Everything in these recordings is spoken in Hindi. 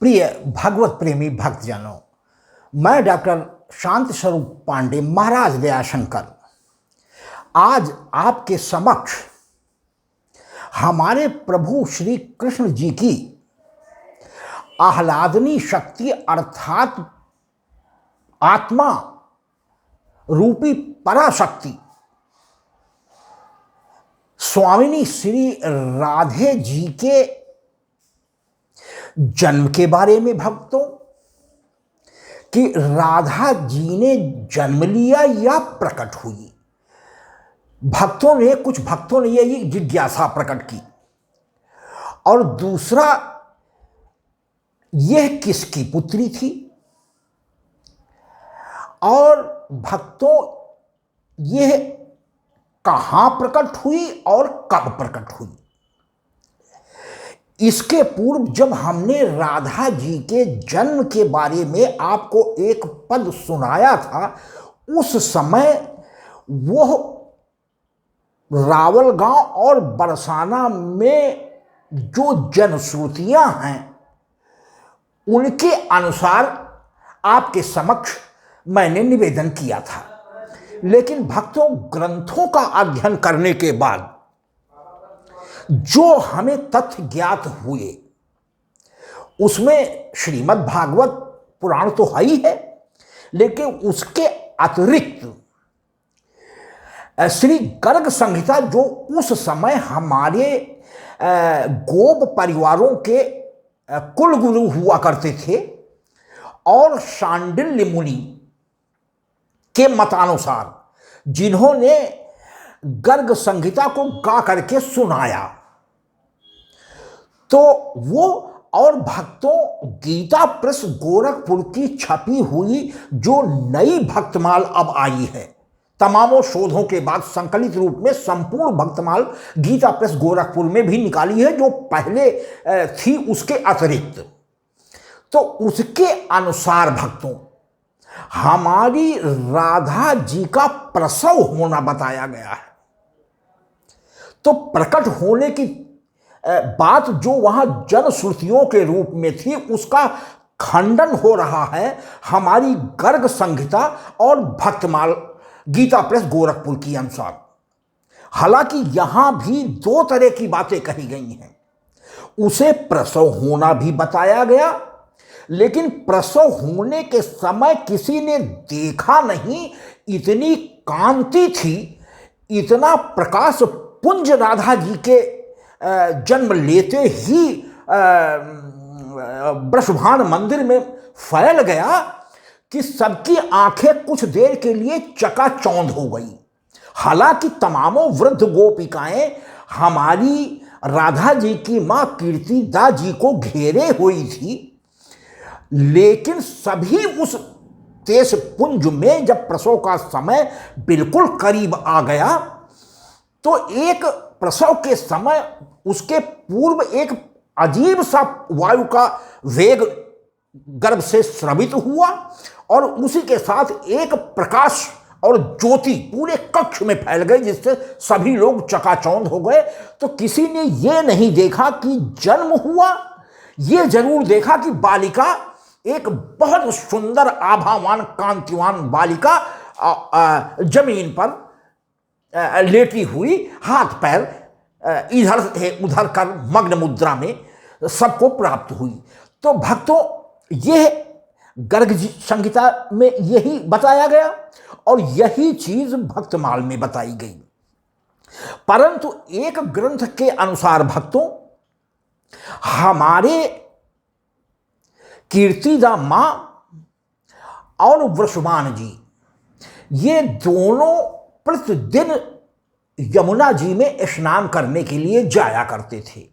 प्रिय भगवत प्रेमी भक्तजनों, मैं डॉक्टर शांत स्वरूप पांडे महाराज दयाशंकर आज आपके समक्ष हमारे प्रभु श्री कृष्ण जी की आह्लादनी शक्ति अर्थात आत्मा रूपी पराशक्ति स्वामिनी श्री राधे जी के जन्म के बारे में भक्तों कि राधा जी ने जन्म लिया या प्रकट हुई। कुछ भक्तों ने यही जिज्ञासा प्रकट की। और दूसरा, यह किसकी पुत्री थी और भक्तों यह कहां प्रकट हुई और कब प्रकट हुई। इसके पूर्व जब हमने राधा जी के जन्म के बारे में आपको एक पद सुनाया था, उस समय वह रावलगांव और बरसाना में जो जनश्रुतियां हैं उनके अनुसार आपके समक्ष मैंने निवेदन किया था। लेकिन भक्तों, ग्रंथों का अध्ययन करने के बाद जो हमें तथ्य ज्ञात हुए उसमें श्रीमद् भागवत पुराण तो है ही है, लेकिन उसके अतिरिक्त श्री गर्ग संहिता जो उस समय हमारे गोप परिवारों के कुलगुरु हुआ करते थे और शांडिल्य मुनि के मतानुसार जिन्होंने गर्ग संहिता को गा करके सुनाया, तो वो और भक्तों गीता प्रेस गोरखपुर की छपी हुई जो नई भक्तमाल अब आई है, तमामों शोधों के बाद संकलित रूप में संपूर्ण भक्तमाल गीता प्रेस गोरखपुर में भी निकाली है, जो पहले थी उसके अतिरिक्त। तो उसके अनुसार भक्तों हमारी राधा जी का प्रसव होना बताया गया है। तो प्रकट होने की बात जो वहां जनश्रुतियों के रूप में थी उसका खंडन हो रहा है हमारी गर्ग संहिता और भक्तमाल गीता प्रेस गोरखपुर की अनुसार। हालांकि यहां भी दो तरह की बातें कही गई हैं। उसे प्रसव होना भी बताया गया, लेकिन प्रसव होने के समय किसी ने देखा नहीं, इतनी कांति थी, इतना प्रकाश पुंज राधा जी के जन्म लेते ही वृषभान मंदिर में फैल गया कि सबकी आंखें कुछ देर के लिए चकाचौंध हो गई। हालांकि तमामों वृद्ध गोपिकाएं हमारी राधा जी की मां कीर्तिदा जी को घेरे हुई थी, लेकिन सभी उस देश पुंज में जब प्रसव का समय बिल्कुल करीब आ गया तो एक प्रसव के समय उसके पूर्व एक अजीब सा वायु का वेग गर्भ से स्रवित हुआ और उसी के साथ एक प्रकाश और ज्योति पूरे कक्ष में फैल गई, जिससे सभी लोग चकाचौंध हो गए। तो किसी ने यह नहीं देखा कि जन्म हुआ, यह जरूर देखा कि बालिका, एक बहुत सुंदर आभावान कांतिवान बालिका जमीन पर लेटी हुई, हाथ पैर इधर से उधर कर मग्न मुद्रा में सबको प्राप्त हुई। तो भक्तों यह गर्ग संहिता में यही बताया गया और यही चीज भक्तमाल में बताई गई। परंतु एक ग्रंथ के अनुसार भक्तों हमारे कीर्तिदा मां और वृषभान जी ये दोनों प्रतिदिन यमुना जी में स्नान करने के लिए जाया करते थे।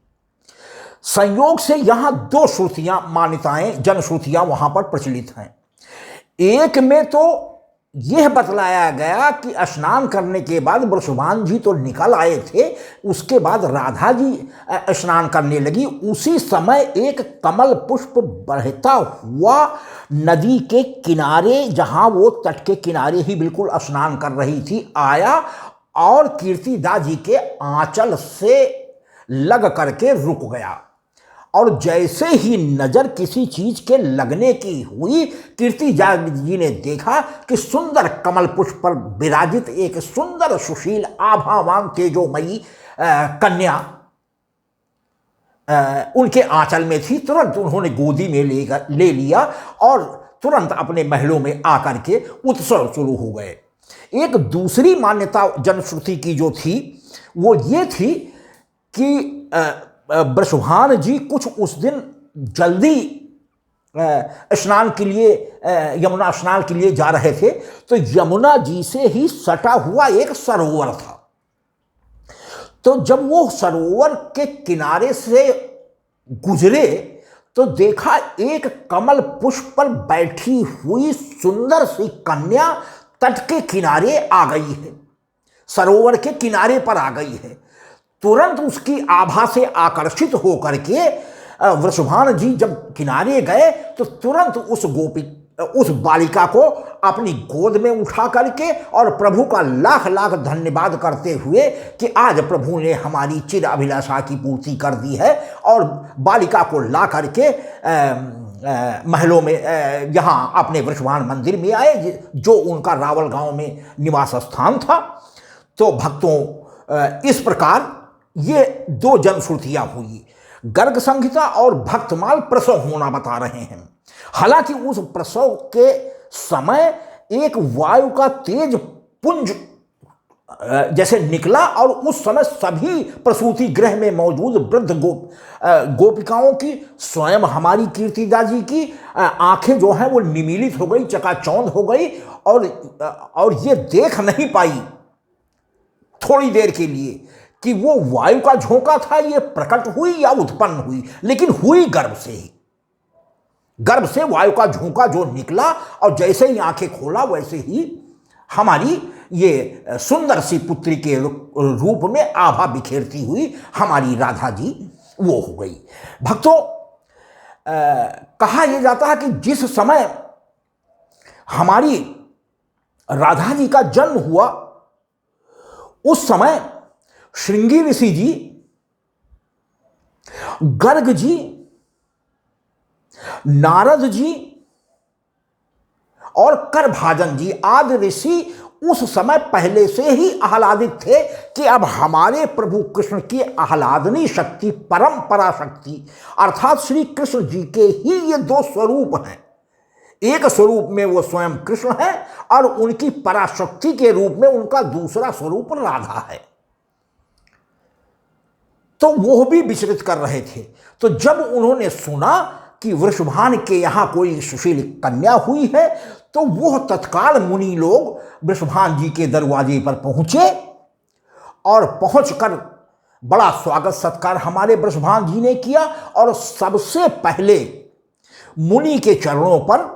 संयोग से यहां दो श्रुतियां, मान्यताएं, जनश्रुतियां वहां पर प्रचलित हैं। एक में तो यह बतलाया गया कि स्नान करने के बाद वृषभान जी तो निकल आए थे, उसके बाद राधा जी स्नान करने लगी। उसी समय एक कमल पुष्प बढ़ता हुआ नदी के किनारे, जहां वो तट के किनारे ही बिल्कुल स्नान कर रही थी, आया और कीर्तिदा जी के आंचल से लग करके रुक गया और जैसे ही नजर किसी चीज के लगने की हुई, कीर्तिजा जी ने देखा कि सुंदर कमल पुष्प पर विराजित एक सुंदर सुशील आभावान तेजोमयी कन्या उनके आंचल में थी। तुरंत उन्होंने गोदी में ले लिया और तुरंत अपने महलों में आकर के उत्सव शुरू हो गए। एक दूसरी मान्यता जनश्रुति की जो थी वो ये थी कि वृषभान जी कुछ उस दिन जल्दी स्नान के लिए, यमुना स्नान के लिए जा रहे थे, तो यमुना जी से ही सटा हुआ एक सरोवर था। तो जब वो सरोवर के किनारे से गुजरे तो देखा एक कमल पुष्प पर बैठी हुई सुंदर सी कन्या तट के किनारे आ गई है, सरोवर के किनारे पर आ गई है। तुरंत उसकी आभा से आकर्षित होकर के वृषभान जी जब किनारे गए तो तुरंत उस बालिका को अपनी गोद में उठा करके और प्रभु का लाख लाख धन्यवाद करते हुए कि आज प्रभु ने हमारी चिर अभिलाषा की पूर्ति कर दी है, और बालिका को ला करके महलों में यहाँ अपने वृषभान मंदिर में आए, जो उनका रावल गांव में निवास स्थान था। तो भक्तों, इस प्रकार ये दो जनश्रुतियाँ हुई। गर्ग संहिता और भक्तमाल प्रसव होना बता रहे हैं। हालांकि उस प्रसव के समय एक वायु का तेज पुंज जैसे निकला और उस समय सभी प्रसूति गृह में मौजूद वृद्ध गोपिकाओं की, स्वयं हमारी कीर्तिदा जी की आंखें जो हैं वो निमीलित हो गई, चकाचौंध हो गई, और ये देख नहीं पाई थोड़ी देर के लिए कि वो वायु का झोंका था, ये प्रकट हुई या उत्पन्न हुई, लेकिन हुई गर्भ से ही। गर्भ से वायु का झोंका जो निकला और जैसे ही आंखें खोला वैसे ही हमारी ये सुंदर सी पुत्री के रूप में आभा बिखेरती हुई हमारी राधा जी वो हो गई। भक्तों, कहा यह जाता है कि जिस समय हमारी राधा जी का जन्म हुआ उस समय श्रृंगी ऋषि जी, गर्ग जी, नारद जी और करभाजन जी आदि ऋषि उस समय पहले से ही आह्लादित थे कि अब हमारे प्रभु कृष्ण की आह्लादनी शक्ति, परम पराशक्ति अर्थात श्री कृष्ण जी के ही ये दो स्वरूप हैं। एक स्वरूप में वो स्वयं कृष्ण है और उनकी पराशक्ति के रूप में उनका दूसरा स्वरूप राधा है। तो वो भी विचलित कर रहे थे। तो जब उन्होंने सुना कि वृषभान के यहाँ कोई सुशील कन्या हुई है तो वो तत्काल मुनि लोग वृषभान जी के दरवाजे पर पहुंचे और पहुंचकर बड़ा स्वागत सत्कार हमारे वृषभान जी ने किया, और सबसे पहले मुनि के चरणों पर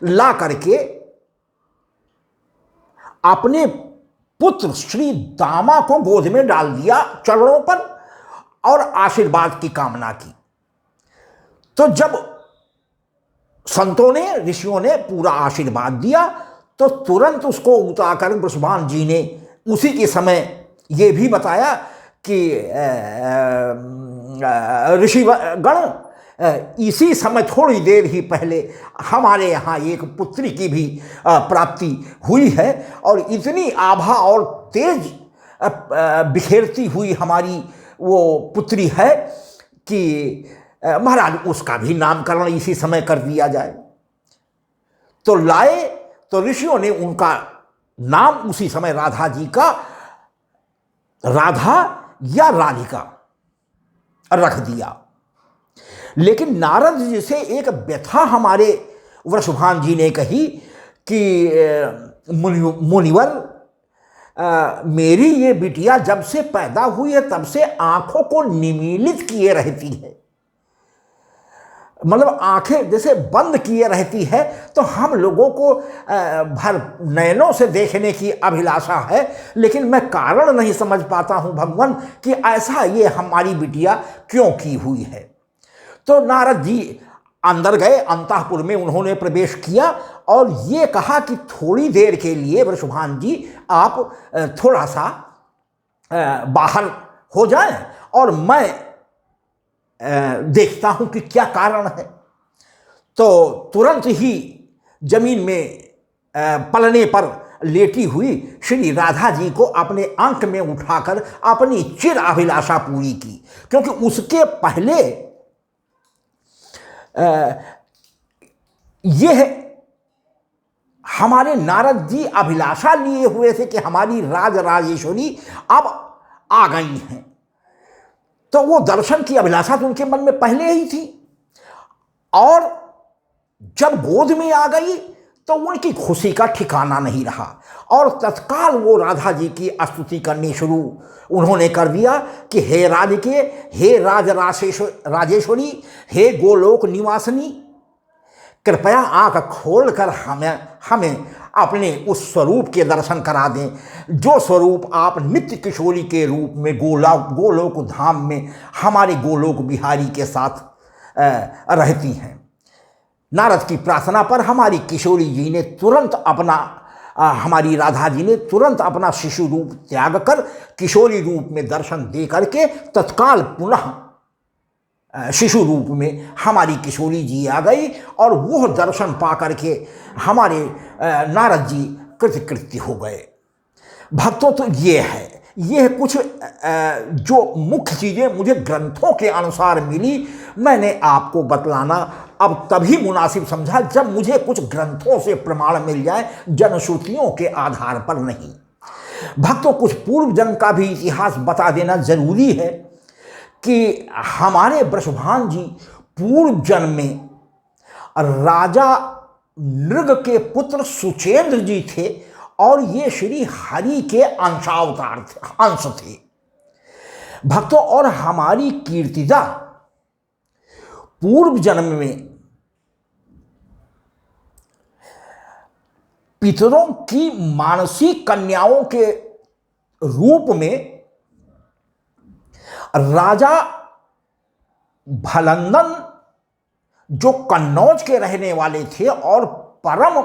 ला करके अपने पुत्र श्री दामा को गोद में डाल दिया चरणों पर और आशीर्वाद की कामना की। तो जब संतों ने, ऋषियों ने पूरा आशीर्वाद दिया तो तुरंत उसको उतारकर वृषभान जी ने उसी के समय ये भी बताया कि ऋषिगण, इसी समय थोड़ी देर ही पहले हमारे यहाँ एक पुत्री की भी प्राप्ति हुई है, और इतनी आभा और तेज बिखेरती हुई हमारी वो पुत्री है कि महाराज उसका भी नामकरण इसी समय कर दिया जाए। तो लाए तो ऋषियों ने उनका नाम उसी समय राधा जी का राधा या राधिका रख दिया। लेकिन नारद जी से एक व्यथा हमारे वृषभान जी ने कही कि मुनिवर, मेरी ये बिटिया जब से पैदा हुई है तब से आंखों को निमीलित किए रहती है, मतलब आंखें जैसे बंद किए रहती है। तो हम लोगों को भर नयनों से देखने की अभिलाषा है, लेकिन मैं कारण नहीं समझ पाता हूं भगवान कि ऐसा ये हमारी बिटिया क्यों की हुई है। तो नारद जी अंदर गए, अंतःपुर में उन्होंने प्रवेश किया और ये कहा कि थोड़ी देर के लिए वृषभान जी आप थोड़ा सा बाहर हो जाएं और मैं देखता हूं कि क्या कारण है। तो तुरंत ही जमीन में पलने पर लेटी हुई श्री राधा जी को अपने अंक में उठाकर अपनी चिर अभिलाषा पूरी की, क्योंकि उसके पहले यह हमारे नारद जी अभिलाषा लिए हुए थे कि हमारी राज राजेश्वरी अब आ गई हैं। तो वो दर्शन की अभिलाषा तो उनके मन में पहले ही थी, और जब गोद में आ गई तो उनकी खुशी का ठिकाना नहीं रहा, और तत्काल वो राधा जी की स्तुति करनी शुरू उन्होंने कर दिया कि हे राधिके, हे राजेश्वरी, हे गोलोक निवासिनी, कृपया आंख खोलकर हमें अपने उस स्वरूप के दर्शन करा दें, जो स्वरूप आप नित्य किशोरी के रूप में गोलोक धाम में हमारे गोलोक बिहारी के साथ रहती हैं। नारद की प्रार्थना पर हमारी किशोरी जी ने तुरंत हमारी राधा जी ने तुरंत अपना शिशु रूप त्याग कर किशोरी रूप में दर्शन दे करके तत्काल पुनः शिशु रूप में हमारी किशोरी जी आ गई, और वह दर्शन पा करके हमारे नारद जी कृतकृत्य हो गए। भक्तों, तो यह कुछ जो मुख्य चीज़ें मुझे ग्रंथों के अनुसार मिली, मैंने आपको बतलाना अब तभी मुनासिब समझा जब मुझे कुछ ग्रंथों से प्रमाण मिल जाए, जनश्रुतियों के आधार पर नहीं। भक्तों, कुछ पूर्व जन्म का भी इतिहास बता देना जरूरी है कि हमारे वृषभान जी पूर्व जन्म में राजा नृग के पुत्र सुचेंद्र जी थे, और ये श्री हरि के अंश थे। भक्तों, और हमारी कीर्तिदा पूर्व जन्म में पितरों की मानसी कन्याओं के रूप में राजा भलंदन, जो कन्नौज के रहने वाले थे और परम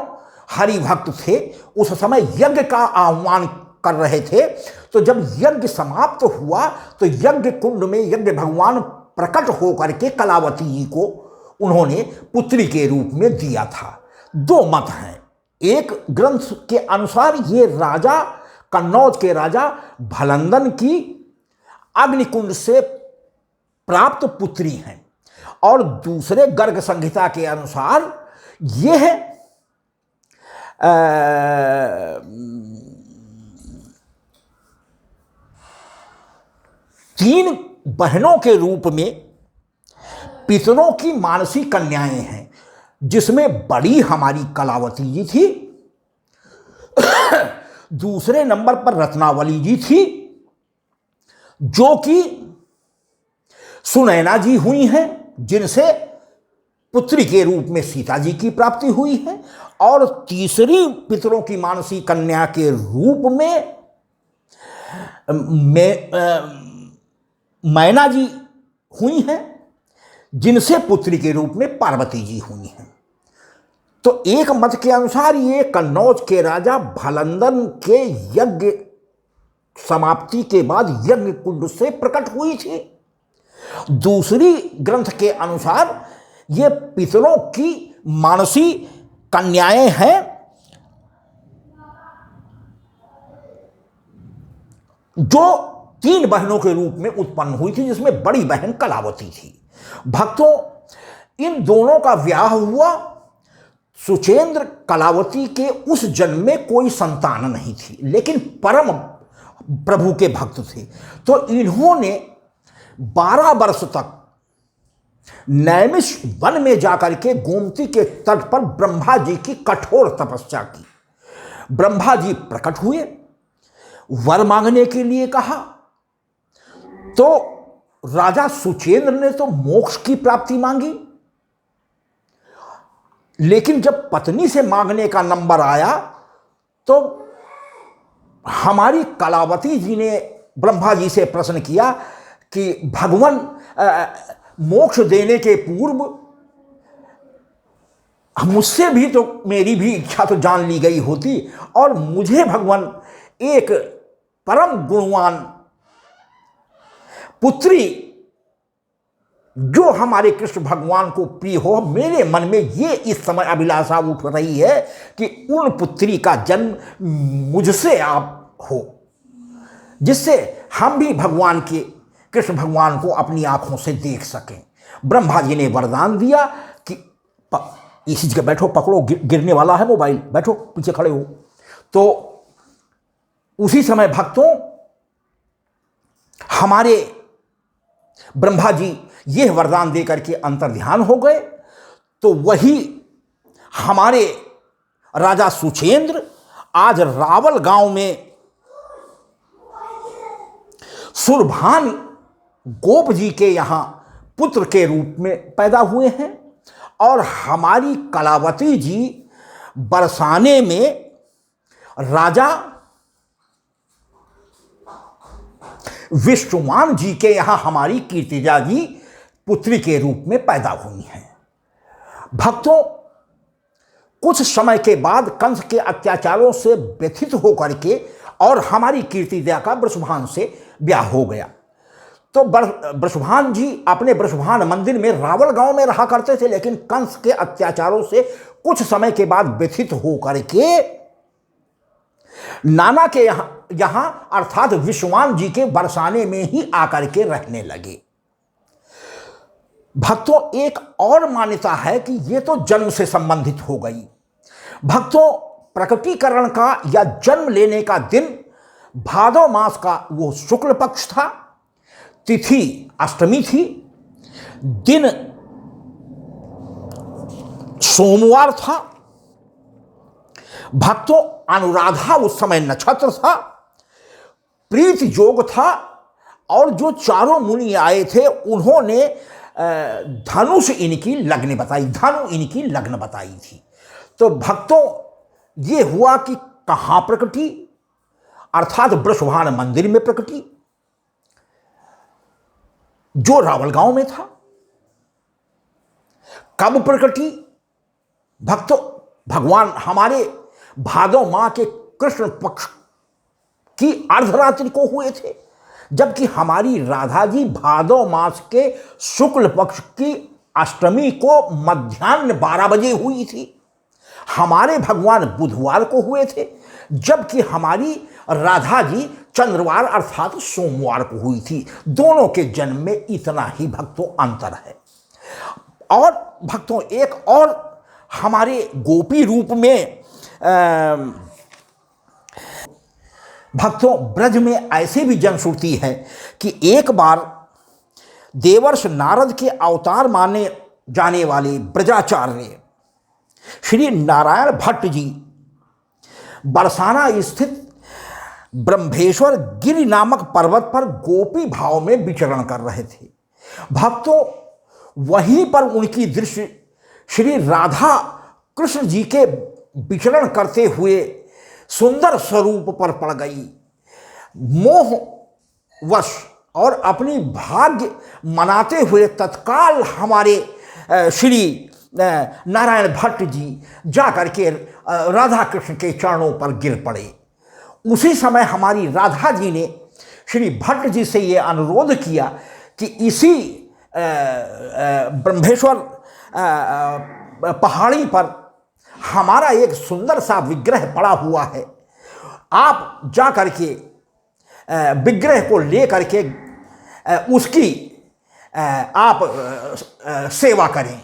हरिभक्त थे, उस समय यज्ञ का आह्वान कर रहे थे। तो जब यज्ञ समाप्त हुआ तो यज्ञ कुंड में यज्ञ भगवान प्रकट होकर के कलावती जी को उन्होंने पुत्री के रूप में दिया था। दो मत हैं। एक ग्रंथ के अनुसार ये राजा कन्नौज के राजा भलंदन की अग्निकुंड से प्राप्त पुत्री हैं, और दूसरे गर्ग संहिता के अनुसार यह तीन बहनों के रूप में पितरों की मानसी कन्याएं हैं, जिसमें बड़ी हमारी कलावती जी थी, दूसरे नंबर पर रत्नावली जी थी, जो कि सुनैना जी हुई हैं, जिनसे पुत्री के रूप में सीता जी की प्राप्ति हुई है, और तीसरी पितरों की मानसी कन्या के रूप में मैना जी हुई हैं, जिनसे पुत्री के रूप में पार्वती जी हुई हैं। तो एक मत के अनुसार ये कन्नौज के राजा भलंदन के यज्ञ समाप्ति के बाद यज्ञ कुंड से प्रकट हुई थी। दूसरी ग्रंथ के अनुसार ये पितरों की मानसी कन्याएं हैं, जो तीन बहनों के रूप में उत्पन्न हुई थी, जिसमें बड़ी बहन कलावती थी। भक्तों, इन दोनों का विवाह हुआ। सुचेंद्र कलावती के उस जन्म में कोई संतान नहीं थी, लेकिन परम प्रभु के भक्त थे। तो इन्होंने 12 वर्ष तक नैमिष वन में जाकर के गोमती के तट पर ब्रह्मा जी की कठोर तपस्या की। ब्रह्मा जी प्रकट हुए, वर मांगने के लिए कहा, तो राजा सुचेंद्र ने तो मोक्ष की प्राप्ति मांगी, लेकिन जब पत्नी से मांगने का नंबर आया तो हमारी कलावती जी ने ब्रह्मा जी से प्रश्न किया कि भगवान मोक्ष देने के पूर्व मुझसे भी तो मेरी भी इच्छा तो जान ली गई होती, और मुझे भगवान एक परम गुणवान पुत्री जो हमारे कृष्ण भगवान को प्रिय हो। मेरे मन में ये इस समय अभिलाषा उठ रही है कि उन पुत्री का जन्म मुझसे आप हो, जिससे हम भी भगवान के कृष्ण भगवान को अपनी आंखों से देख सकें। ब्रह्मा जी ने वरदान दिया कि इसी जगह बैठो, पकड़ो, गिरने वाला है मोबाइल, बैठो, पीछे खड़े हो। तो उसी समय भक्तों हमारे ब्रह्मा जी यह वरदान देकर के अंतर्ध्यान हो गए। तो वही हमारे राजा सुचेंद्र आज रावल गांव में सुरभान गोप जी के यहां पुत्र के रूप में पैदा हुए हैं, और हमारी कलावती जी बरसाने में राजा विष्णुमान जी के यहां हमारी कीर्तिजा जी पुत्री के रूप में पैदा हुई हैं। भक्तों, कुछ समय के बाद कंस के अत्याचारों से व्यथित होकर के और हमारी कीर्तिजा का वृषभान से ब्याह हो गया। तो वृषभान जी अपने वृषभान मंदिर में रावल गांव में रहा करते थे, लेकिन कंस के अत्याचारों से कुछ समय के बाद व्यथित होकर के नाना के यहां अर्थात विश्ववान जी के बरसाने में ही आकर के रहने लगे। भक्तों, एक और मान्यता है कि यह तो जन्म से संबंधित हो गई। भक्तों, प्रकटीकरण का या जन्म लेने का दिन भादव मास का वो शुक्ल पक्ष था, तिथि अष्टमी थी, दिन सोमवार था। भक्तों, अनुराधा उस समय नक्षत्र था, प्रीत योग था, और जो चारों मुनि आए थे उन्होंने धनुष इनकी लग्न बताई, धनु इनकी लग्न बताई थी। तो भक्तों, ये हुआ कि कहां प्रकटी, अर्थात वृषभान मंदिर में प्रकटी जो रावल गांव में था। कब प्रकटी? भक्तों, भगवान हमारे भादव माह के कृष्ण पक्ष की अर्धरात्रि को हुए थे, जबकि हमारी राधा जी भादव मास के शुक्ल पक्ष की अष्टमी को मध्याह्न 12 बजे हुई थी। हमारे भगवान बुधवार को हुए थे, जबकि हमारी राधा जी चंद्रवार अर्थात सोमवार को हुई थी। दोनों के जन्म में इतना ही भक्तों अंतर है। और भक्तों, एक और हमारे गोपी रूप में भक्तों ब्रज में ऐसी भी जनश्रुति है कि एक बार देवर्ष नारद के अवतार माने जाने वाले ब्रजाचार्य श्री नारायण भट्ट जी बरसाना स्थित ब्रह्मेश्वर गिरि नामक पर्वत पर गोपी भाव में विचरण कर रहे थे। भक्तों, वहीं पर उनकी दृष्टि श्री राधा कृष्ण जी के विचरण करते हुए सुंदर स्वरूप पर पड़ गई। मोहवश और अपनी भाग्य मनाते हुए तत्काल हमारे श्री नारायण भट्ट जी जाकर के राधा कृष्ण के चरणों पर गिर पड़े। उसी समय हमारी राधा जी ने श्री भट्ट जी से ये अनुरोध किया कि इसी ब्रह्मेश्वर पहाड़ी पर हमारा एक सुंदर सा विग्रह पड़ा हुआ है, आप जा करके विग्रह को ले करके उसकी आप सेवा करें।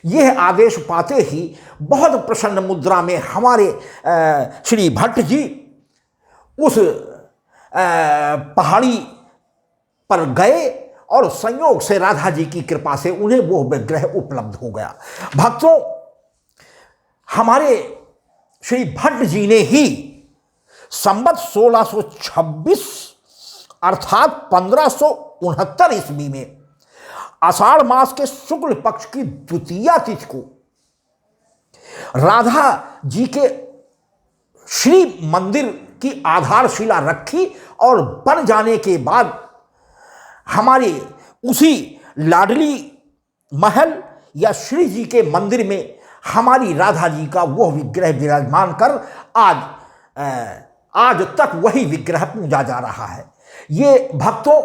यह आदेश पाते ही बहुत प्रसन्न मुद्रा में हमारे श्री भट्ट जी उस पहाड़ी पर गए और संयोग से राधा जी की कृपा से उन्हें वो विग्रह उपलब्ध हो गया। भक्तों, हमारे श्री भट्ट जी ने ही संवत 1626 अर्थात 1569 ईस्वी में आषाढ़ मास के शुक्ल पक्ष की द्वितीया तिथि को राधा जी के श्री मंदिर की आधारशिला रखी, और बन जाने के बाद हमारे उसी लाडली महल या श्री जी के मंदिर में हमारी राधा जी का वह विग्रह विराजमान कर आज तक वही विग्रह पूजा जा रहा है। ये भक्तों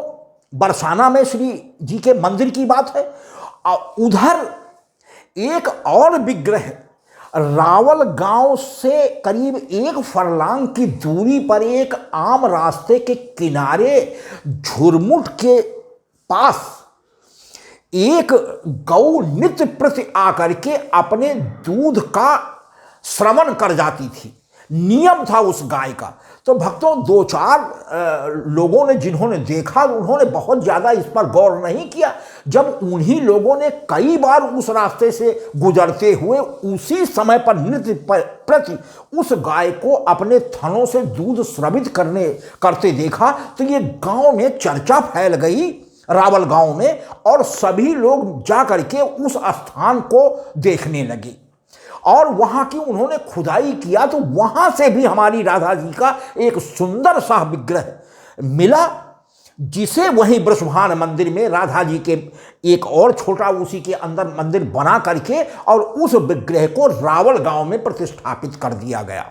बरसाना में श्री जी के मंदिर की बात है। उधर एक और विग्रह रावल गांव से करीब 1 फरलांग की दूरी पर एक आम रास्ते के किनारे झुरमुट के पास एक गौ नित्य प्रति आकर के अपने दूध का श्रवण कर जाती थी। नियम था उस गाय का। तो भक्तों, 2-4 लोगों ने जिन्होंने देखा, उन्होंने बहुत ज़्यादा इस पर गौर नहीं किया। जब उन्हीं लोगों ने कई बार उस रास्ते से गुजरते हुए उसी समय पर नित्य प्रति उस गाय को अपने थनों से दूध स्रवित करते देखा, तो ये गांव में चर्चा फैल गई, रावल गांव में, और सभी लोग जा करके उस स्थान को देखने लगे। और वहां की उन्होंने खुदाई किया तो वहां से भी हमारी राधा जी का एक सुंदर सा विग्रह मिला, जिसे वहीं वृषभान मंदिर में राधा जी के एक और छोटा उसी के अंदर मंदिर बना करके और उस विग्रह को रावल गांव में प्रतिष्ठापित कर दिया गया।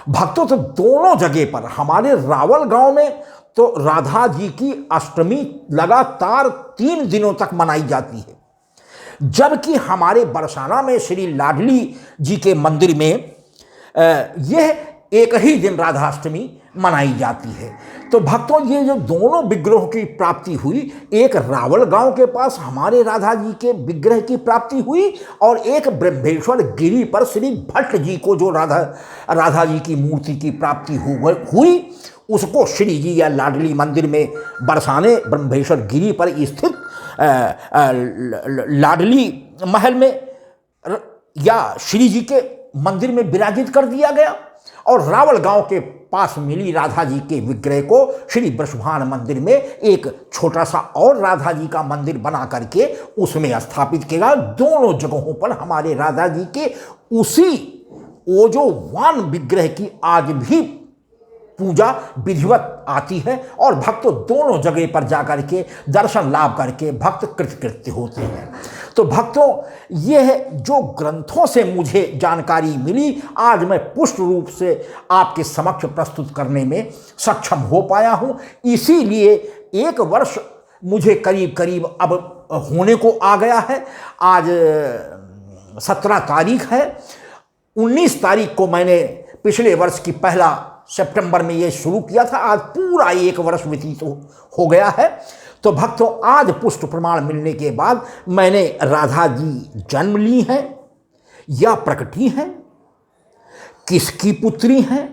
भक्तों, तो दोनों जगह पर, हमारे रावल गांव में तो राधा जी की अष्टमी लगातार 3 दिनों तक मनाई जाती है, जबकि हमारे बरसाना में श्री लाडली जी के मंदिर में यह एक ही दिन राधाष्टमी मनाई जाती है। तो भक्तों, ये जो दोनों विग्रहों की प्राप्ति हुई, एक रावल गांव के पास हमारे राधा जी के विग्रह की प्राप्ति हुई और एक ब्रह्मेश्वर गिरी पर श्री भट्ट जी को जो राधा जी की मूर्ति की प्राप्ति हुई, उसको श्री जी या लाडली मंदिर में बरसाने ब्रह्मेश्वर गिरी पर स्थित लाडली महल में या श्री जी के मंदिर में विराजित कर दिया गया। और रावल गांव के पास मिली राधा जी के विग्रह को श्री वृषभान मंदिर में एक छोटा सा और राधा जी का मंदिर बना करके उसमें स्थापित किया। दोनों जगहों पर हमारे राधा जी के उसी ओजोवान विग्रह की आज भी पूजा विधिवत आती है और भक्त दोनों जगह पर जाकर के दर्शन लाभ करके भक्त कृतकृत्य होते हैं। तो भक्तों, यह जो ग्रंथों से मुझे जानकारी मिली, आज मैं पुष्ट रूप से आपके समक्ष प्रस्तुत करने में सक्षम हो पाया हूँ। इसीलिए 1 वर्ष मुझे करीब करीब अब होने को आ गया है। आज 17 तारीख है। 19 तारीख को मैंने पिछले वर्ष की 1 सितंबर में ये शुरू किया था। आज पूरा 1 वर्ष व्यतीत हो गया है। तो भक्तों, आज पुष्ट प्रमाण मिलने के बाद मैंने राधा जी जन्म ली हैं या प्रकटी हैं, किसकी पुत्री हैं,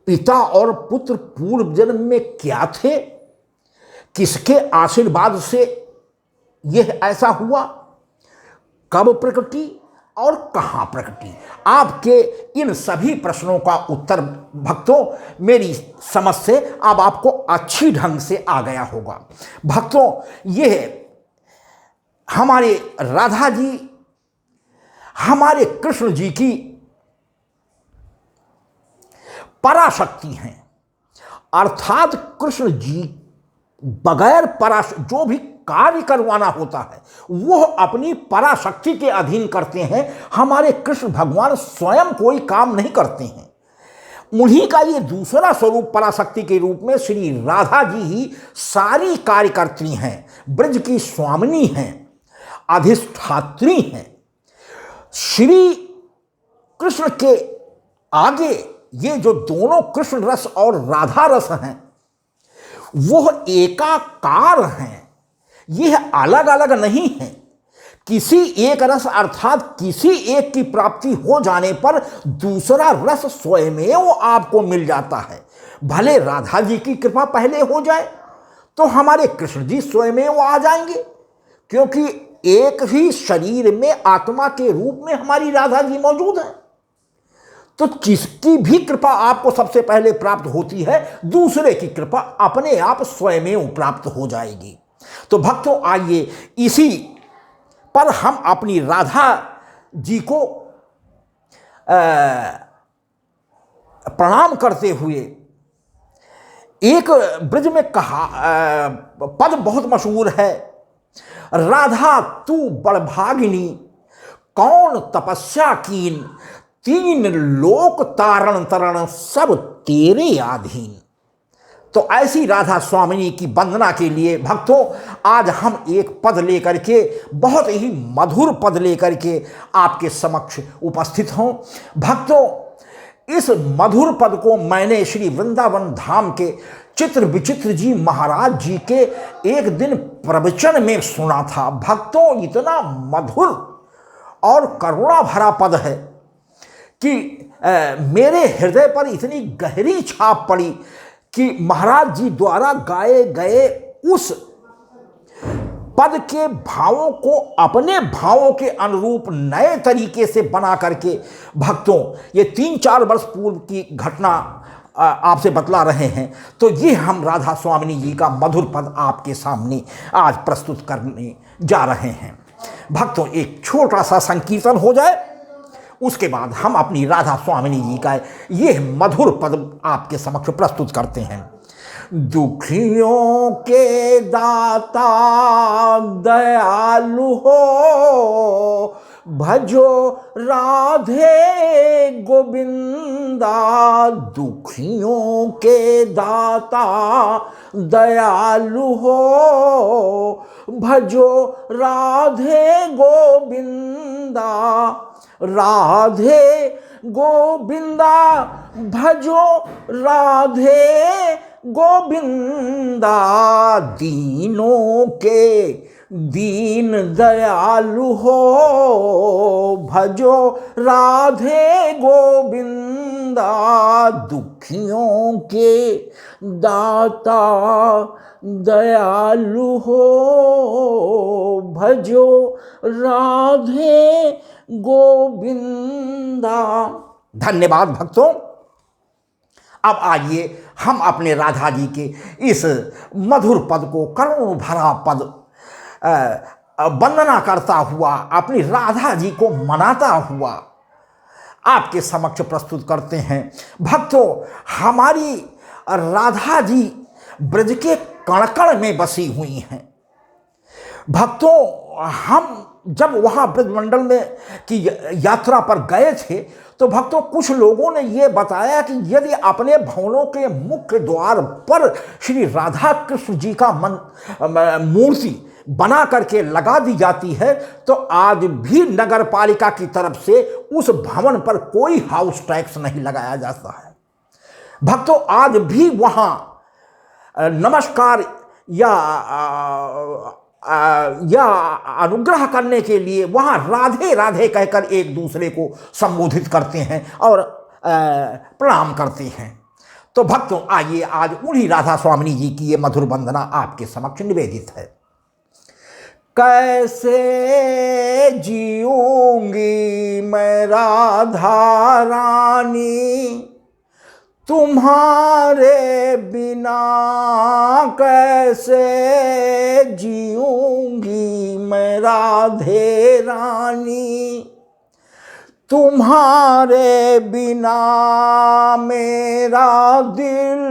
पिता और पुत्र पूर्व जन्म में क्या थे, किसके आशीर्वाद से यह ऐसा हुआ, कब प्रकटी और कहाँ प्रकटी, आपके इन सभी प्रश्नों का उत्तर भक्तों मेरी समझ से अब आपको अच्छी ढंग से आ गया होगा। भक्तों, यह हमारे राधा जी हमारे कृष्ण जी की पराशक्ति हैं, अर्थात कृष्ण जी बगैर जो भी कार्य करवाना होता है वो अपनी पराशक्ति के अधीन करते हैं। हमारे कृष्ण भगवान स्वयं कोई काम नहीं करते हैं। उन्हीं का ये दूसरा स्वरूप पराशक्ति के रूप में श्री राधा जी ही सारी कार्यकर्त्री हैं, ब्रज की स्वामिनी हैं, अधिष्ठात्री हैं। श्री कृष्ण के आगे ये जो दोनों कृष्ण रस और राधा रस हैं वो एकाकार हैं, यह अलग अलग नहीं है। किसी एक रस अर्थात किसी एक की प्राप्ति हो जाने पर दूसरा रस स्वयमेव आपको मिल जाता है। भले राधा जी की कृपा पहले हो जाए तो हमारे कृष्ण जी स्वयमेव आ जाएंगे, क्योंकि एक ही शरीर में आत्मा के रूप में हमारी राधा जी मौजूद है। तो जिसकी भी कृपा आपको सबसे पहले प्राप्त होती है, दूसरे की कृपा अपने आप स्वयमेव प्राप्त हो जाएगी। तो भक्तों, आइए इसी पर हम अपनी राधा जी को प्रणाम करते हुए एक ब्रज में कहा पद बहुत मशहूर है, राधा तू बड़भागिनी कौन तपस्या कीन, 3 लोक तारण तरण सब तेरे आधीन। तो ऐसी राधा स्वामिनी की वंदना के लिए भक्तों आज हम एक पद लेकर के, बहुत ही मधुर पद लेकर के आपके समक्ष उपस्थित हों। भक्तों, इस मधुर पद को मैंने श्री वृंदावन धाम के चित्र विचित्र जी महाराज जी के एक दिन प्रवचन में सुना था। भक्तों, इतना मधुर और करुणा भरा पद है कि मेरे हृदय पर इतनी गहरी छाप पड़ी कि महाराज जी द्वारा गाए गए उस पद के भावों को अपने भावों के अनुरूप नए तरीके से बना करके, भक्तों ये 3-4 वर्ष पूर्व की घटना आपसे बतला रहे हैं। तो ये हम राधा स्वामिनी जी का मधुर पद आपके सामने आज प्रस्तुत करने जा रहे हैं। भक्तों, एक छोटा सा संकीर्तन हो जाए, उसके बाद हम अपनी राधा स्वामिनी जी का ये मधुर पद आपके समक्ष प्रस्तुत करते हैं। दुखियों के दाता दयालु हो, भजो राधे गोविंदा। दुखियों के दाता दयालु हो, भजो राधे गोविंदा। राधे गोविंदा भजो राधे गोविंदा। दीनों के दीन दयालु हो, भजो राधे गोविंदा। दुखियों के दाता दयालु हो, भजो राधे गोविंदा। धन्यवाद भक्तों। अब आइए हम अपने राधा जी के इस मधुर पद को, करुण भरा पद वंदना करता हुआ, अपनी राधा जी को मनाता हुआ आपके समक्ष प्रस्तुत करते हैं। भक्तों, हमारी राधा जी ब्रज के कण कण में बसी हुई हैं। भक्तों, हम जब वहाँ ब्रजमंडल में की यात्रा पर गए थे तो भक्तों कुछ लोगों ने ये बताया कि यदि अपने भवनों के मुख्य द्वार पर श्री राधा कृष्ण जी का मूर्ति बना करके लगा दी जाती है तो आज भी नगर पालिका की तरफ से उस भवन पर कोई हाउस टैक्स नहीं लगाया जाता है। भक्तों, आज भी वहाँ नमस्कार या अनुग्रह करने के लिए वहाँ राधे राधे कहकर एक दूसरे को संबोधित करते हैं और प्रणाम करते हैं। तो भक्तों, आइए आज उन्हीं राधा स्वामिनी जी की ये मधुर वंदना आपके समक्ष निवेदित है। कैसे जीऊंगी मैं राधा रानी, तुम्हारे बिना कैसे जीऊंगी मैं राधे रानी। तुम्हारे बिना मेरा दिल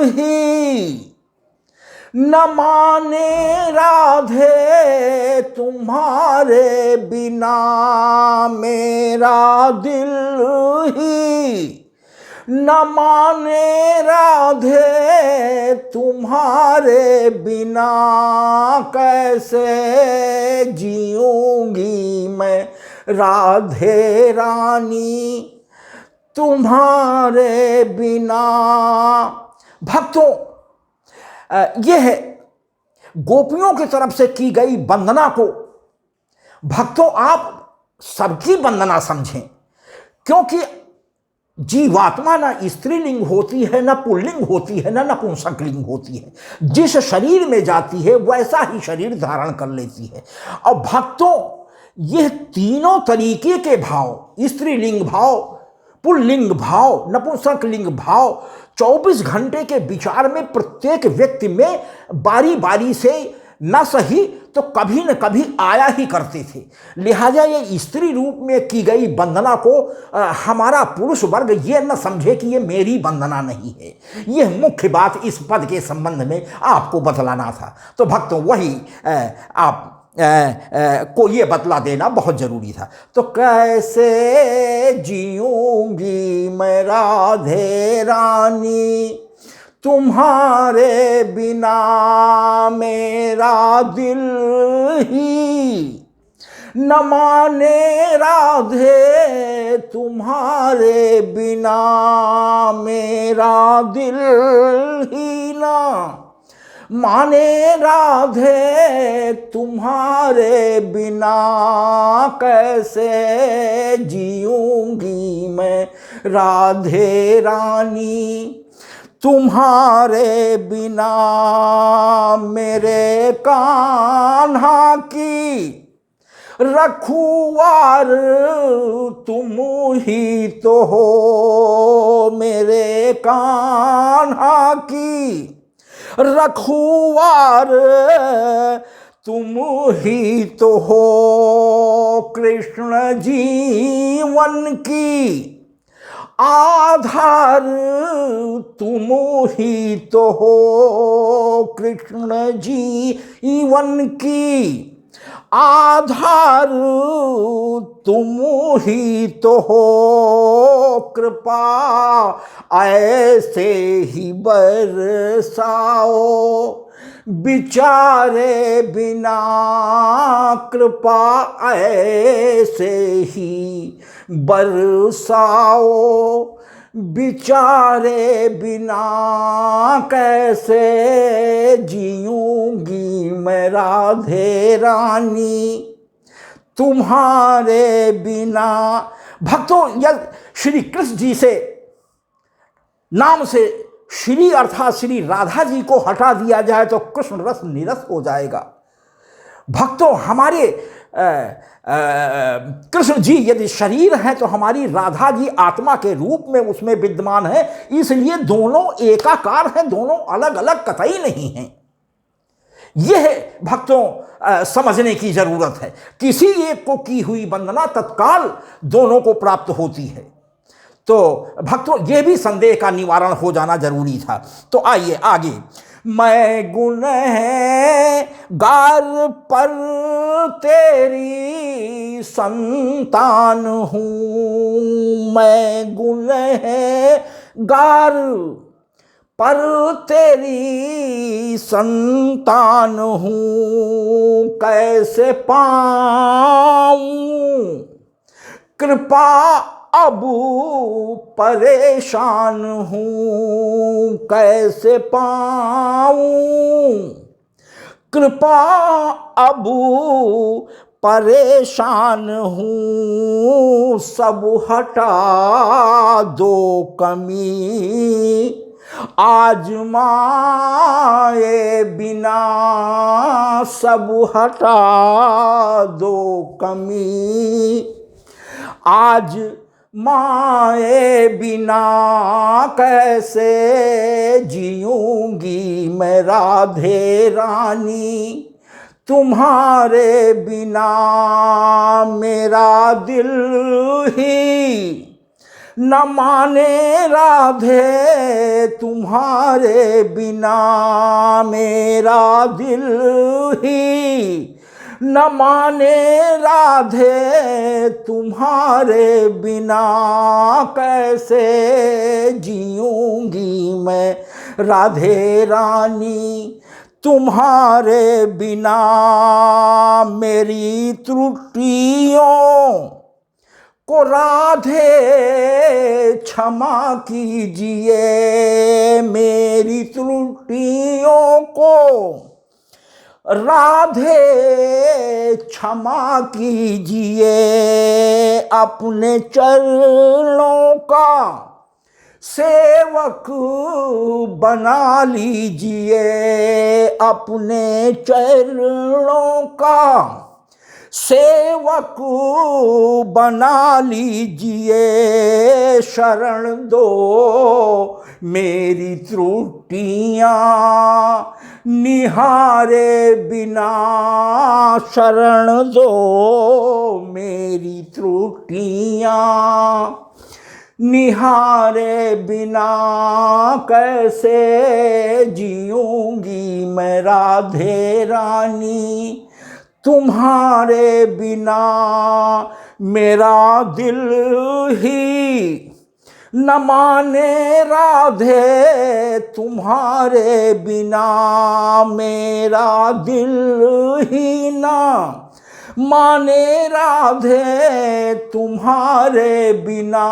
ही न माने राधे। तुम्हारे बिना मेरा दिल ही न माने राधे। तुम्हारे बिना कैसे जीऊंगी मैं राधे रानी। तुम्हारे बिना। भक्तों, यह गोपियों की तरफ से की गई वंदना को भक्तों आप सबकी वंदना समझें, क्योंकि जीवात्मा ना स्त्रीलिंग होती है, ना पुल्लिंग होती है, ना नपुंसकलिंग होती है। जिस शरीर में जाती है वैसा ही शरीर धारण कर लेती है। और भक्तों, यह तीनों तरीके के भाव, स्त्रीलिंग भाव, पुल्लिंग भाव, नपुंसकलिंग भाव 24 घंटे के विचार में प्रत्येक व्यक्ति में बारी बारी से न सही तो कभी न कभी आया ही करते थे। लिहाजा ये स्त्री रूप में की गई वंदना को हमारा पुरुष वर्ग ये न समझे कि ये मेरी वंदना नहीं है। यह मुख्य बात इस पद के संबंध में आपको बतलाना था। तो भक्तों, वही आप को ये बतला देना बहुत जरूरी था। तो कैसे जीऊंगी मैं राधे रानी, तुम्हारे बिना मेरा दिल ही न माने राधे, तुम्हारे बिना मेरा दिल ही ना माने राधे, तुम्हारे बिना कैसे जीऊंगी मैं राधे रानी। तुम्हारे बिना मेरे कान्हा की रखुवार तुम ही तो हो, मेरे कान्हा की रखुवार तुम ही तो हो। कृष्ण जीवन की आधार तुम ही तो हो, कृष्ण जीवन की आधार तुम ही तो हो। कृपा ऐसे ही बरसाओ बिचारे बिना, कृपा ऐसे ही बरसाओ बिचारे बिना, कैसे जीऊंगी मैं राधे रानी तुम्हारे बिना। भक्तों, यदि श्री कृष्ण जी से नाम से श्री अर्थात श्री राधा जी को हटा दिया जाए तो कृष्ण रस निरस हो जाएगा। भक्तों, हमारे कृष्ण जी यदि शरीर है तो हमारी राधा जी आत्मा के रूप में उसमें विद्यमान है, इसलिए दोनों एकाकार हैं, दोनों अलग अलग कतई नहीं हैं। यह भक्तों समझने की जरूरत है। किसी एक को की हुई वंदना तत्काल दोनों को प्राप्त होती है। तो भक्तों, यह भी संदेह का निवारण हो जाना जरूरी था। तो आइए आगे। मैं गुनहगार पर तेरी संतान हूँ, मैं गुनहगार पर तेरी संतान हूँ, कैसे पाऊँ कृपा अब परेशान हूँ, कैसे पाऊँ कृपा अब परेशान हूँ। सब हटा दो कमी आजमाए बिना, सब हटा दो कमी आज माए बिना, कैसे जीऊंगी मैं राधे रानी तुम्हारे बिना। मेरा दिल ही न माने राधे, तुम्हारे बिना मेरा दिल ही न माने राधे, तुम्हारे बिना कैसे जीऊंगी मैं राधे रानी तुम्हारे बिना। मेरी त्रुटियों को राधे क्षमा कीजिए, मेरी त्रुटियों को राधे क्षमा कीजिए। अपने चरणों का सेवक बना लीजिए, अपने चरणों का सेवक बना लीजिए। शरण दो मेरी त्रुटियां निहारे बिना, शरण दो मेरी त्रुटियां निहारे बिना, कैसे जीऊंगी मैं राधे रानी तुम्हारे बिना। मेरा दिल ही न माने राधे तुम्हारे बिना मेरा दिल ही ना माने राधे तुम्हारे बिना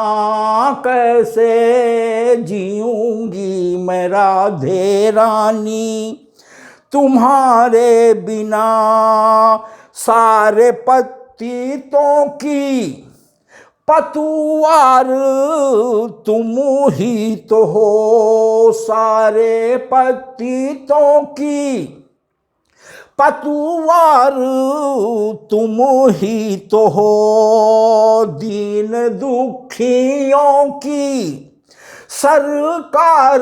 कैसे जीऊंगी मैं राधे रानी तुम्हारे बिना सारे पतितों की पतवार तुम ही तो हो सारे पतितों की पतवार तुम ही तो हो दीन दुखियों की सरकार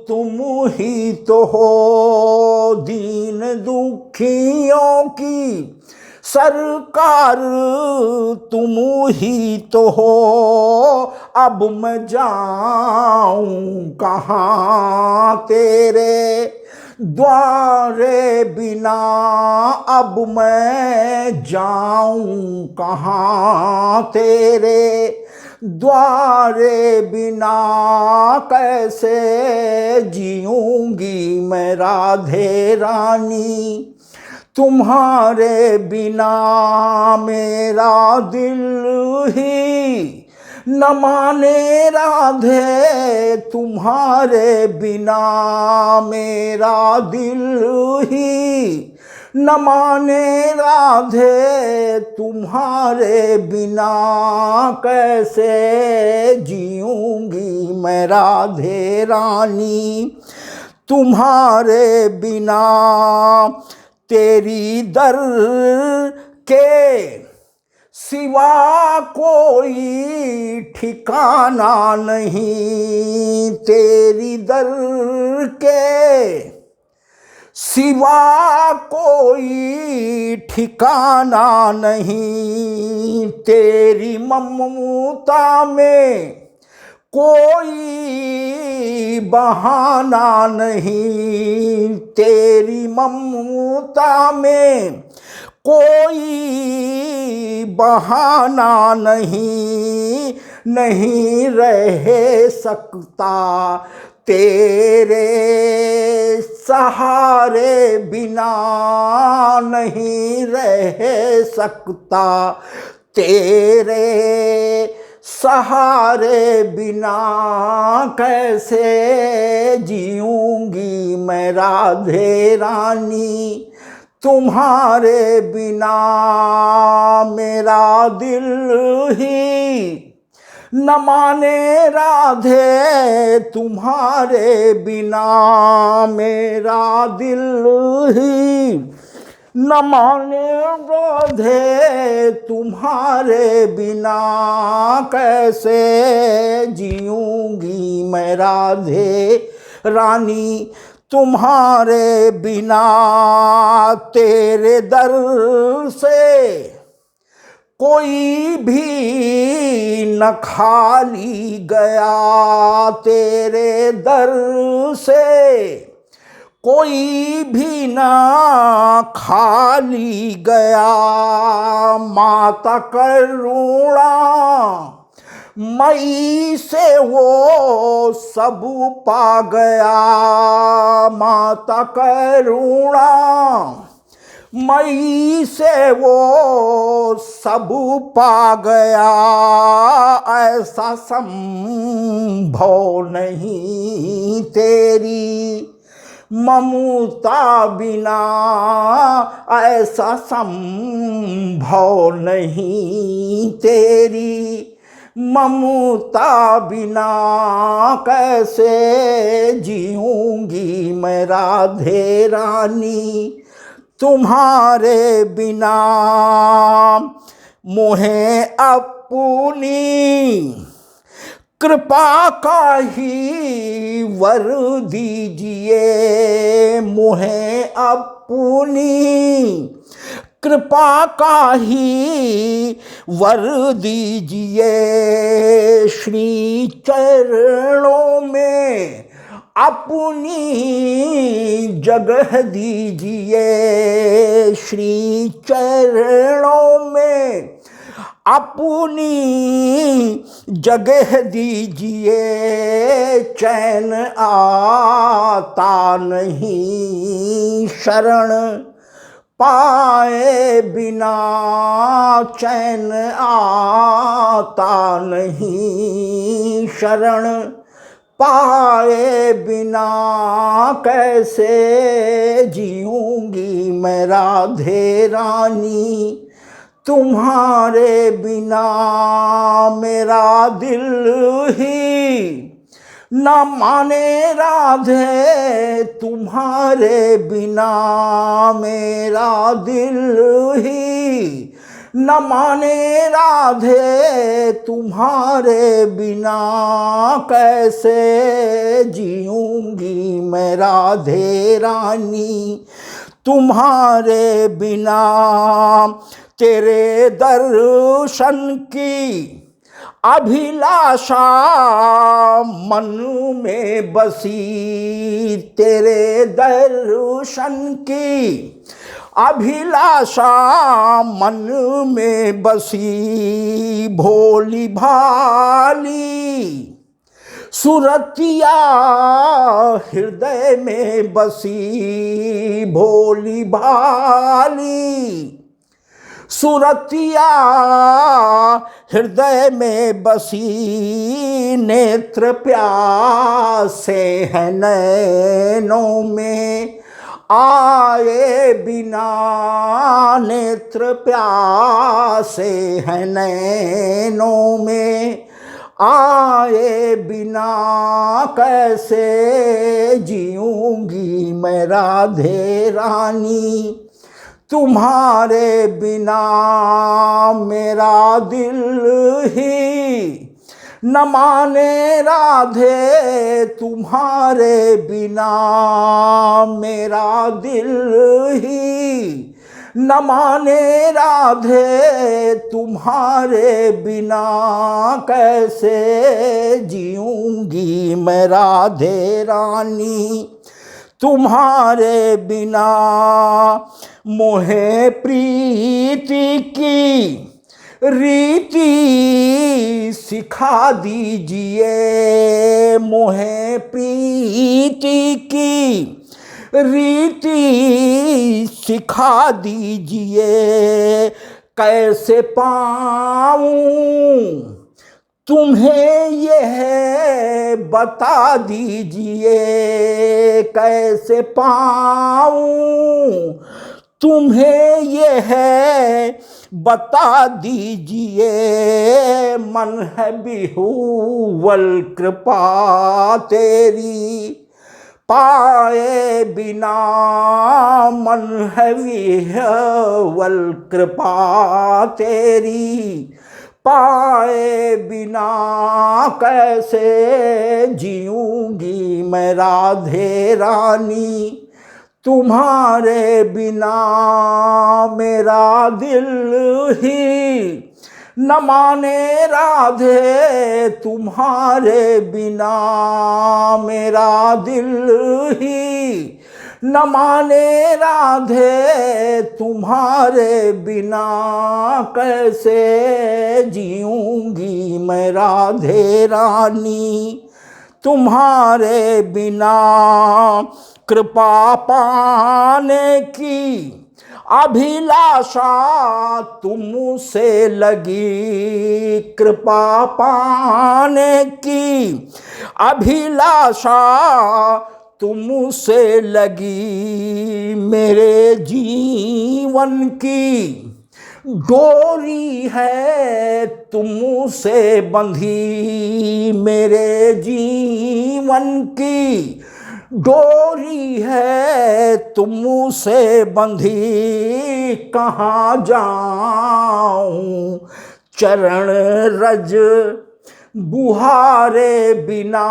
तुम ही तो हो दीन दुखियों की सरकार तुम ही तो हो अब मैं जाऊं कहाँ तेरे द्वारे बिना अब मैं जाऊं कहाँ तेरे द्वारे बिना कैसे जीऊंगी मैं राधे रानी तुम्हारे बिना मेरा दिल ही न माने राधे तुम्हारे बिना मेरा दिल ही न माने राधे तुम्हारे बिना कैसे जीऊंगी मैं राधे रानी तुम्हारे बिना तेरी दर के सिवा कोई ठिकाना नहीं तेरी दर के सिवा कोई ठिकाना नहीं तेरी ममता में कोई बहाना नहीं तेरी ममता में कोई बहाना नहीं नहीं रह सकता तेरे सहारे बिना नहीं रह सकता तेरे सहारे बिना कैसे जीऊंगी मैं राधे रानी तुम्हारे बिना मेरा दिल ही न माने राधे तुम्हारे बिना मेरा दिल ही न माने राधे तुम्हारे बिना कैसे जीऊंगी मैं राधे रानी तुम्हारे बिना तेरे दर से कोई भी न खाली गया तेरे दर से कोई भी न खाली गया माता करुणा मई से वो सब पा गया माता करुणा मई से वो सब पा गया ऐसा संभव नहीं तेरी ममता बिना ऐसा संभव नहीं तेरी ममता बिना कैसे जीऊंगी मैं राधे रानी तुम्हारे बिना मोहे अपनी कृपा का ही वर दीजिए मोहे अपनी कृपा का ही वर दीजिए श्री चरणों में अपनी जगह दीजिए श्री चरणों में अपनी जगह दीजिए, चैन आता नहीं शरण पाए बिना, चैन आता नहीं शरण पाए बिना, कैसे जीऊंगी मैं राधे रानी, तुम्हारे बिना मेरा दिल ही न माने राधे, तुम्हारे बिना मेरा दिल ही न माने राधे, तुम्हारे बिना कैसे जीऊंगी मैं राधे रानी, तुम्हारे बिना। तेरे दर्शन की अभिलाषा मन में बसी, तेरे दर्शन की अभिलाषा मन में बसी, भोली भाली सुरतिया हृदय में बसी, भोली भाली सुरतिया हृदय में बसी, नेत्र प्यासे हैं नैनों में आए बिना, नेत्र प्यासे हैं नैनों में आए बिना, कैसे जीऊंगी मैं राधे रानी, तुम्हारे बिना मेरा दिल ही न माने राधे, तुम्हारे बिना मेरा दिल ही न माने राधे, तुम्हारे बिना कैसे जीऊंगी मैं राधे रानी, तुम्हारे बिना। मोहे प्रीति की रीति सिखा दीजिए, मोहे प्रीति की रीति सिखा दीजिए, कैसे पाऊं तुम्हें यह बता दीजिए, कैसे पाऊं तुम्हें यह बता दीजिए, मन है विहुवल कृपा तेरी पाए बिना, मन है विहुवल कृपा तेरी पाए बिना, कैसे जीऊंगी मैं राधे रानी, तुम्हारे बिना मेरा दिल ही न माने राधे, तुम्हारे बिना मेरा दिल ही न माने राधे, तुम्हारे बिना कैसे जीऊंगी मैं राधे रानी, तुम्हारे बिना। कृपा पाने की अभिलाषा तुमसे लगी, कृपा पाने की अभिलाषा तुमसे लगी, मेरे जीवन की डोरी है तुमसे बंधी, मेरे जीवन की डोरी है तुमसे बंधी, कहाँ जाऊं चरण रज बुहारे बिना,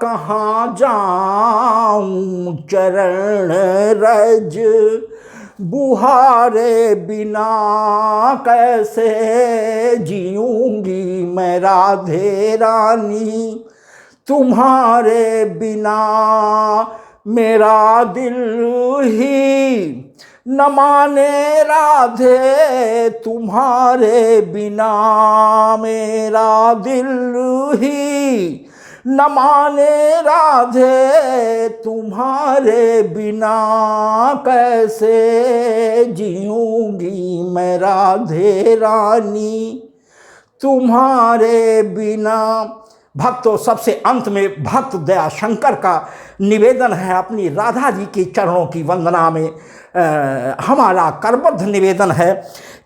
कहाँ जाऊं चरण रज बुहारे बिना, कैसे जीऊंगी मैं राधे रानी, तुम्हारे बिना मेरा दिल ही न माने राधे तुम्हारे बिना मेरा दिल ही, न माने राधे तुम्हारे बिना कैसे जीऊंगी मैं राधे रानी तुम्हारे बिना। भक्तों, सबसे अंत में भक्त दया शंकर का निवेदन है अपनी राधा जी के चरणों की वंदना में। हमारा करबद्ध निवेदन है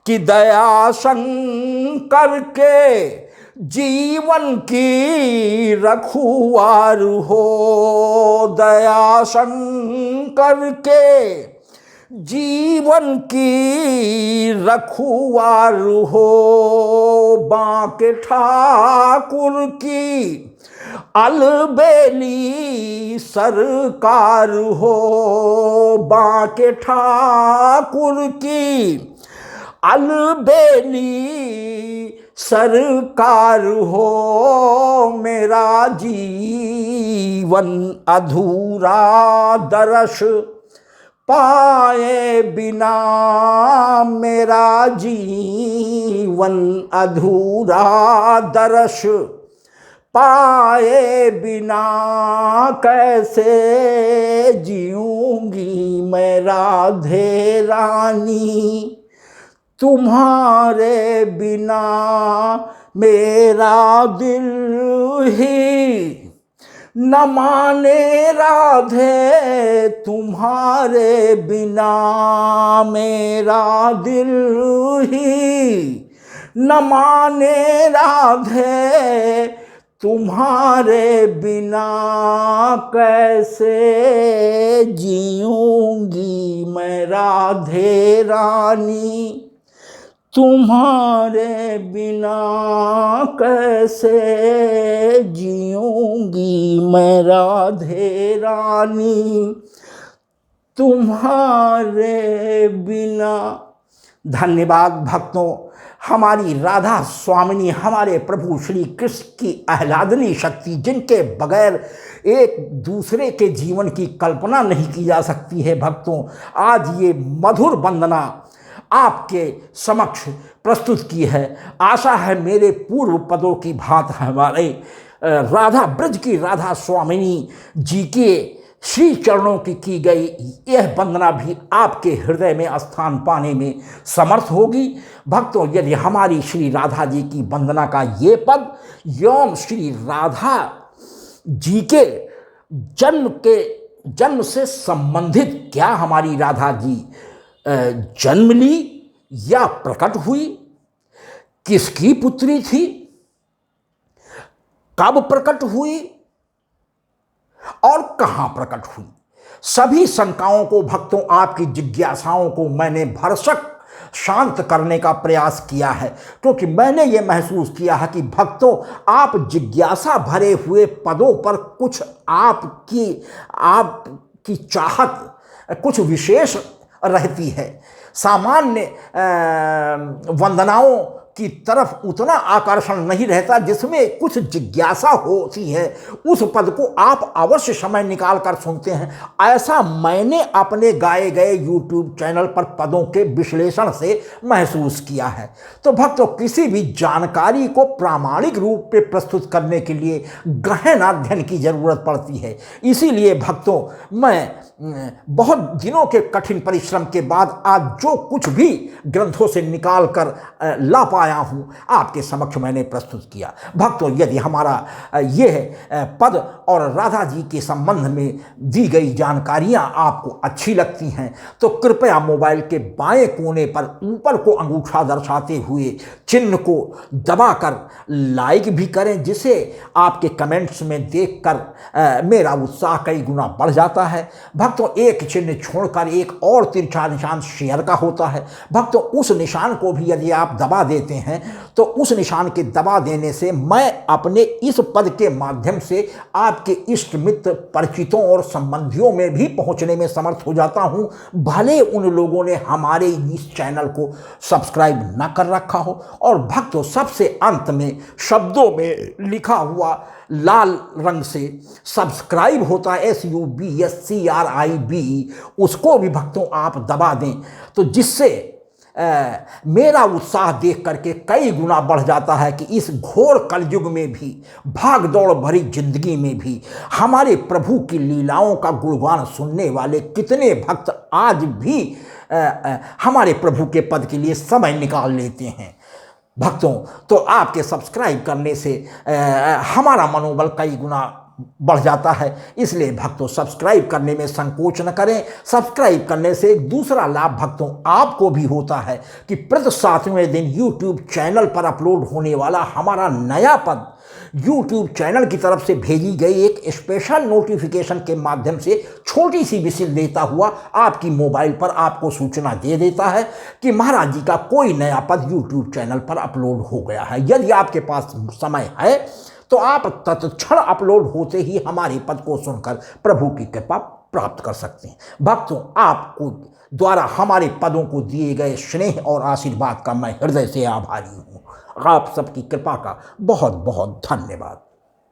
कि दया शंकर के जीवन की रखुआर हो, दया शंकर के जीवन की रखुआर हो, बांके ठाकुर की अलबेली सरकार हो, बांके ठाकुर की अलबेली सरकार हो, मेरा जीवन अधूरा दर्श पाए बिना, मेरा जीवन अधूरा दर्श पाए बिना कैसे जीऊंगी मैं राधे रानी तुम्हारे बिना, मेरा दिल ही न माने राधे तुम्हारे बिना, मेरा दिल ही न माने राधे तुम्हारे बिना कैसे जीऊंगी मैं राधे रानी तुम्हारे बिना कैसे जीऊंगी मैं राधे रानी तुम्हारे बिना। धन्यवाद भक्तों, हमारी राधा स्वामिनी हमारे प्रभु श्री कृष्ण की आह्लादनी शक्ति, जिनके बगैर एक दूसरे के जीवन की कल्पना नहीं की जा सकती है। भक्तों, आज ये मधुर वंदना आपके समक्ष प्रस्तुत की है। आशा है मेरे पूर्व पदों की भांति हमारे राधा ब्रज की राधा स्वामिनी जी के श्री चरणों की गई यह वंदना भी आपके हृदय में स्थान पाने में समर्थ होगी। भक्तों, यदि हमारी श्री राधा जी की वंदना का ये पद एवं श्री राधा जी के जन्म से संबंधित, क्या हमारी राधा जी जन्म ली या प्रकट हुई, किसकी पुत्री थी, कब प्रकट हुई और कहां प्रकट हुई, सभी शंकाओं को भक्तों, आपकी जिज्ञासाओं को मैंने भरसक शांत करने का प्रयास किया है, क्योंकि मैंने ये महसूस किया है कि भक्तों, आप जिज्ञासा भरे हुए पदों पर कुछ आपकी चाहत कुछ विशेष रहती है। सामान्य वंदनाओं की तरफ उतना आकर्षण नहीं रहता, जिसमें कुछ जिज्ञासा होती है, उस पद को आप अवश्य समय निकाल कर सुनते हैं। ऐसा मैंने अपने गाए गए YouTube चैनल पर पदों के विश्लेषण से महसूस किया है। तो भक्तों, किसी भी जानकारी को प्रामाणिक रूप में प्रस्तुत करने के लिए गहन अध्ययन की जरूरत पड़ती है। इसीलिए भक्तों, मैं बहुत दिनों के कठिन परिश्रम के बाद आज जो कुछ भी ग्रंथों से निकाल कर ला पाया हूं, आपके समक्ष मैंने प्रस्तुत किया। भक्तों, यदि हमारा यह पद और राधा जी के संबंध में दी गई जानकारियां आपको अच्छी लगती हैं, तो कृपया मोबाइल के बाएं कोने पर ऊपर को अंगूठा दर्शाते हुए चिन्ह को दबाकर लाइक भी करें, जिसे आपके कमेंट्स में देखकर मेरा उत्साह कई गुना बढ़ जाता है। भक्तों, एक चिन्ह छोड़कर एक और तिरछा निशान शेयर का होता है। भक्तों, उस निशान को भी यदि आप दबा देते हैं तो उस निशान के दबा देने से मैं अपने इस पद के माध्यम से आपके इष्ट मित्र, परिचितों और संबंधियों में भी पहुंचने में समर्थ हो जाता हूं, भले उन लोगों ने हमारे इस चैनल को सब्सक्राइब ना कर रखा हो। और भक्तों, सबसे अंत में शब्दों में लिखा हुआ लाल रंग से सब्सक्राइब होता है, SUBSCRIB, उसको भी भक्तों आप दबा दें तो जिससे मेरा उत्साह देख करके कई गुना बढ़ जाता है कि इस घोर कलयुग में भी, भाग दौड़ भरी जिंदगी में भी हमारे प्रभु की लीलाओं का गुणगान सुनने वाले कितने भक्त आज भी हमारे प्रभु के पद के लिए समय निकाल लेते हैं। भक्तों, तो आपके सब्सक्राइब करने से हमारा मनोबल कई गुना बढ़ जाता है। इसलिए भक्तों, सब्सक्राइब करने में संकोच न करें। सब्सक्राइब करने से एक दूसरा लाभ भक्तों आपको भी होता है कि प्रति 7वें दिन यूट्यूब चैनल पर अपलोड होने वाला हमारा नया पद यूट्यूब चैनल की तरफ से भेजी गई एक स्पेशल नोटिफिकेशन के माध्यम से छोटी सी विसिल देता हुआ आपकी मोबाइल पर आपको सूचना दे देता है कि महाराज जी का कोई नया पद यूट्यूब चैनल पर अपलोड हो गया है। यदि आपके पास समय है तो आप तत्क्षण अपलोड होते ही हमारे पद को सुनकर प्रभु की कृपा प्राप्त कर सकते हैं। भक्तों, आपको द्वारा हमारे पदों को दिए गए स्नेह और आशीर्वाद का मैं हृदय से आभारी हूँ। आप सबकी कृपा का बहुत बहुत धन्यवाद।